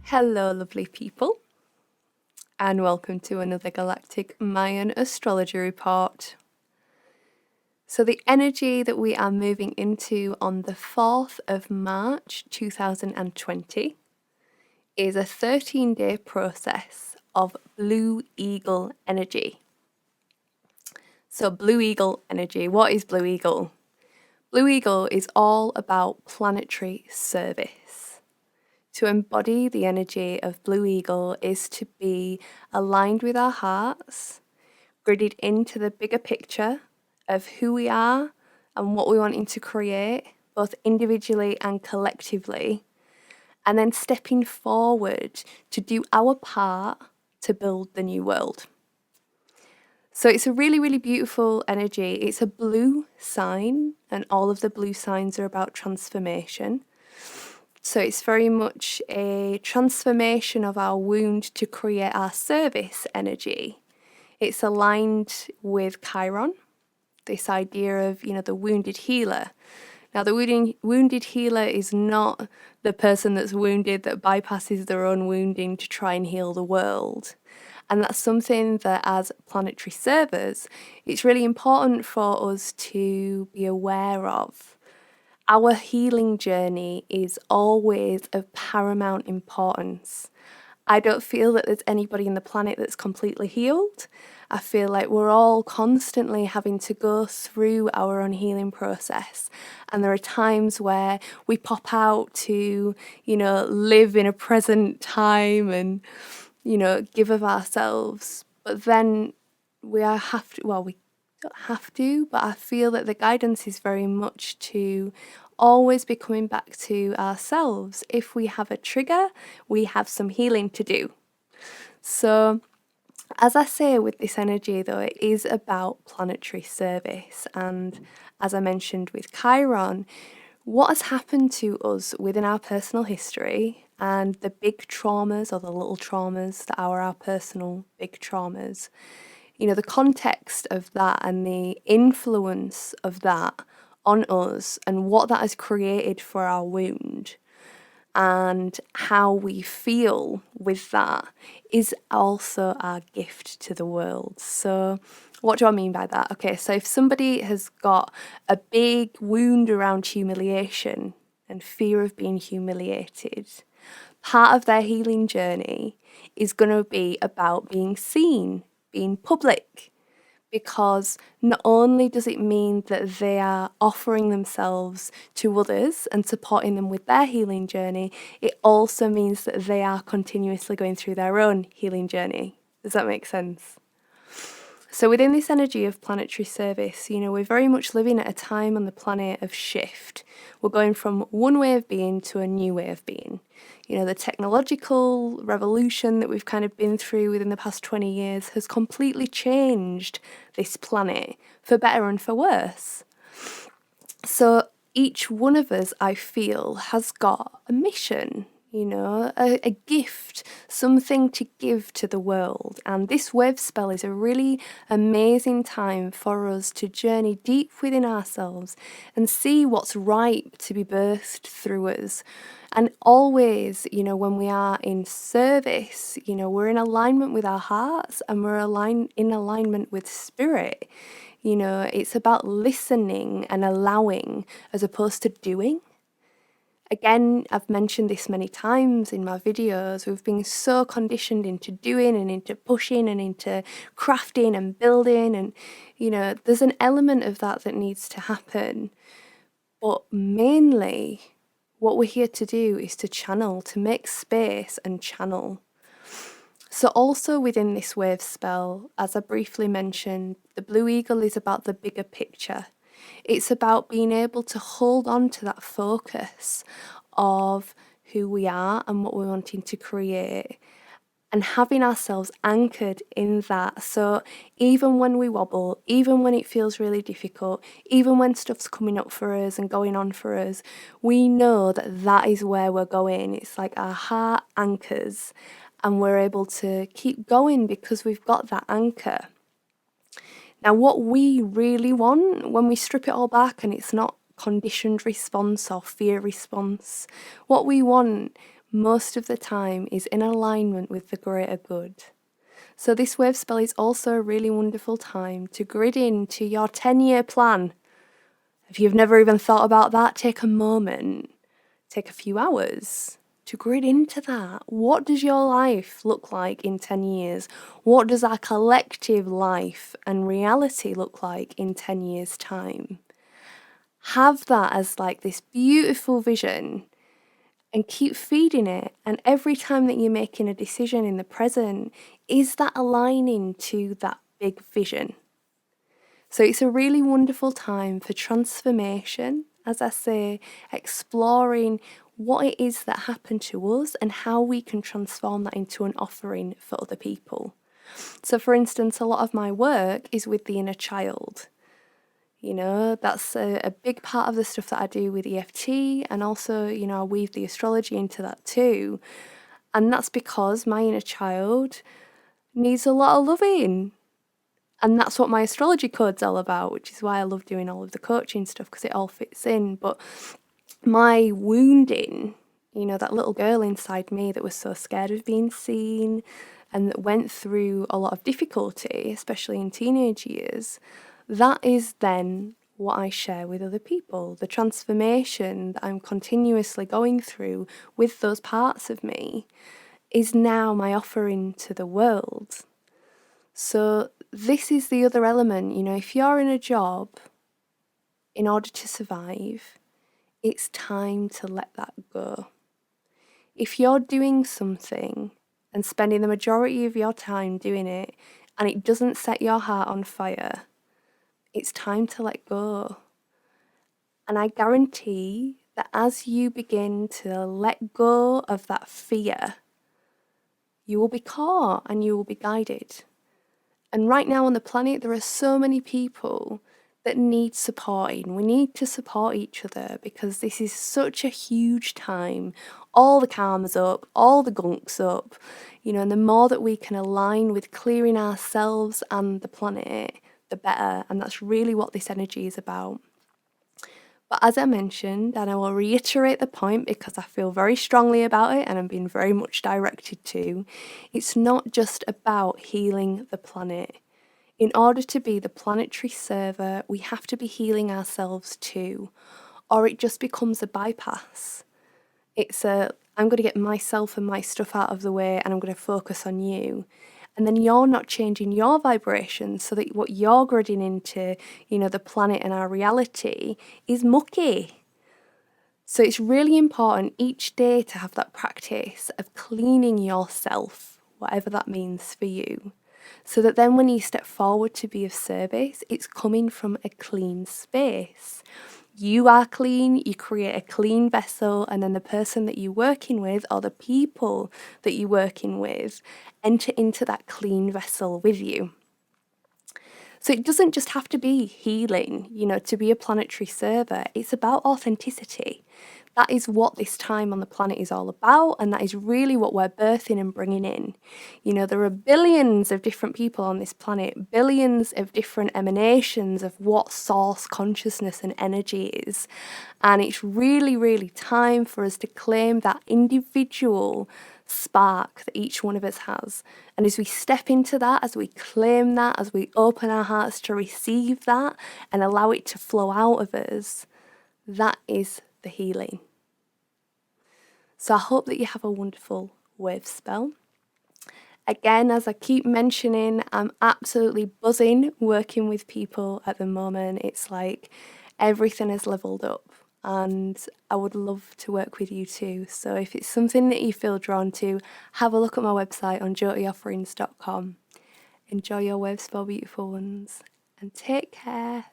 Hello, lovely people, and welcome to another Galactic Mayan Astrology report. So, the energy that we are moving into on the 4th of March 2020 is a 13-day process of Blue Eagle energy. So, Blue Eagle energy, what is Blue Eagle? Blue Eagle is all about planetary service. To embody the energy of Blue Eagle is to be aligned with our hearts, gridded into the bigger picture of who we are and what we're wanting to create, both individually and collectively, and then stepping forward to do our part to build the new world. So it's a really, really beautiful energy. It's a blue sign, and all of the blue signs are about transformation. So it's very much a transformation of our wound to create our service energy. It's aligned with Chiron, this idea of, the wounded healer. Now, the wounded healer is not the person that's wounded that bypasses their own wounding to try and heal the world. And that's something that as planetary servers, it's really important for us to be aware of. Our healing journey is always of paramount importance. I don't feel that there's anybody in the planet that's completely healed. I feel like we're all constantly having to go through our own healing process. And there are times where we pop out to, live in a present time and, give of ourselves. But then we don't have to, but I feel that the guidance is very much to always be coming back to ourselves. If we have a trigger, we have some healing to do. So, as I say with this energy though, it is about planetary service. And as I mentioned with Chiron, what has happened to us within our personal history and the big traumas or the little traumas that are our personal big traumas, the context of that and the influence of that on us and what that has created for our wound and how we feel with that is also our gift to the world. So what do I mean by that? Okay, so if somebody has got a big wound around humiliation and fear of being humiliated, part of their healing journey is going to be about being seen, being public, because not only does it mean that they are offering themselves to others and supporting them with their healing journey, it also means that they are continuously going through their own healing journey. Does that make sense? So within this energy of planetary service, we're very much living at a time on the planet of shift. We're going from one way of being to a new way of being. The technological revolution that we've kind of been through within the past 20 years has completely changed this planet for better and for worse. So each one of us, I feel, has got a mission, a gift, something to give to the world. And this Wavespell is a really amazing time for us to journey deep within ourselves and see what's ripe to be birthed through us. And always, when we are in service, we're in alignment with our hearts and we're in alignment with spirit. It's about listening and allowing as opposed to doing. Again, I've mentioned this many times in my videos. We've been so conditioned into doing and into pushing and into crafting and building. And, there's an element of that needs to happen. But mainly, what we're here to do is to channel, to make space and channel. So also within this Wavespell, as I briefly mentioned, the Blue Eagle is about the bigger picture. It's about being able to hold on to that focus of who we are and what we're wanting to create and having ourselves anchored in that. So even when we wobble, even when it feels really difficult, even when stuff's coming up for us and going on for us, we know that is where we're going. It's like our heart anchors and we're able to keep going because we've got that anchor. Now, what we really want when we strip it all back and it's not conditioned response or fear response, what we want most of the time is in alignment with the greater good. So this Wavespell is also a really wonderful time to grid into your 10-year plan. If you've never even thought about that, take a moment, take a few hours to grid into that. What does your life look like in 10 years? What does our collective life and reality look like in 10 years' time? Have that as like this beautiful vision and keep feeding it. And every time that you're making a decision in the present, is that aligning to that big vision? So it's a really wonderful time for transformation, as I say, exploring what it is that happened to us and how we can transform that into an offering for other people. So for instance, a lot of my work is with the inner child. You know, that's a big part of the stuff that I do with EFT, and also, you know, I weave the astrology into that too. And that's because my inner child needs a lot of loving. And that's what my astrology code's all about, which is why I love doing all of the coaching stuff, because it all fits in. But my wounding, you know, that little girl inside me that was so scared of being seen and that went through a lot of difficulty, especially in teenage years, that is then what I share with other people. The transformation that I'm continuously going through with those parts of me is now my offering to the world. So this is the other element, you know, if you're in a job, in order to survive, it's time to let that go. If you're doing something and spending the majority of your time doing it and it doesn't set your heart on fire, it's time to let go. And I guarantee that as you begin to let go of that fear, you will be caught and you will be guided. And right now on the planet, there are so many people that need supporting. We need to support each other because this is such a huge time. All the karma's up, all the gunk's up, you know, and the more that we can align with clearing ourselves and the planet, the better. And that's really what this energy is about. But as I mentioned, and I will reiterate the point because I feel very strongly about it and I'm being very much directed to, it's not just about healing the planet. In order to be the planetary server, we have to be healing ourselves too, or it just becomes a bypass. I'm going to get myself and my stuff out of the way and I'm going to focus on you. And then you're not changing your vibration so that what you're gridding into, you know, the planet and our reality is mucky. So it's really important each day to have that practice of cleaning yourself, whatever that means for you. So that then when you step forward to be of service, it's coming from a clean space. You are clean, you create a clean vessel, and then the person that you're working with or the people that you're working with enter into that clean vessel with you. So it doesn't just have to be healing, you know, to be a planetary server. It's about authenticity. That is what this time on the planet is all about, and that is really what we're birthing and bringing in. You know, there are billions of different people on this planet, billions of different emanations of what source consciousness and energy is, and it's really, really time for us to claim that individual spark that each one of us has. And as we step into that, as we claim that, as we open our hearts to receive that and allow it to flow out of us, that is the healing. So I hope that you have a wonderful Wavespell. Again, as I keep mentioning, I'm absolutely buzzing working with people at the moment. It's like everything has leveled up and I would love to work with you too. So if it's something that you feel drawn to, have a look at my website on jyotiofferings.com. Enjoy your Wavespell, beautiful ones, and take care.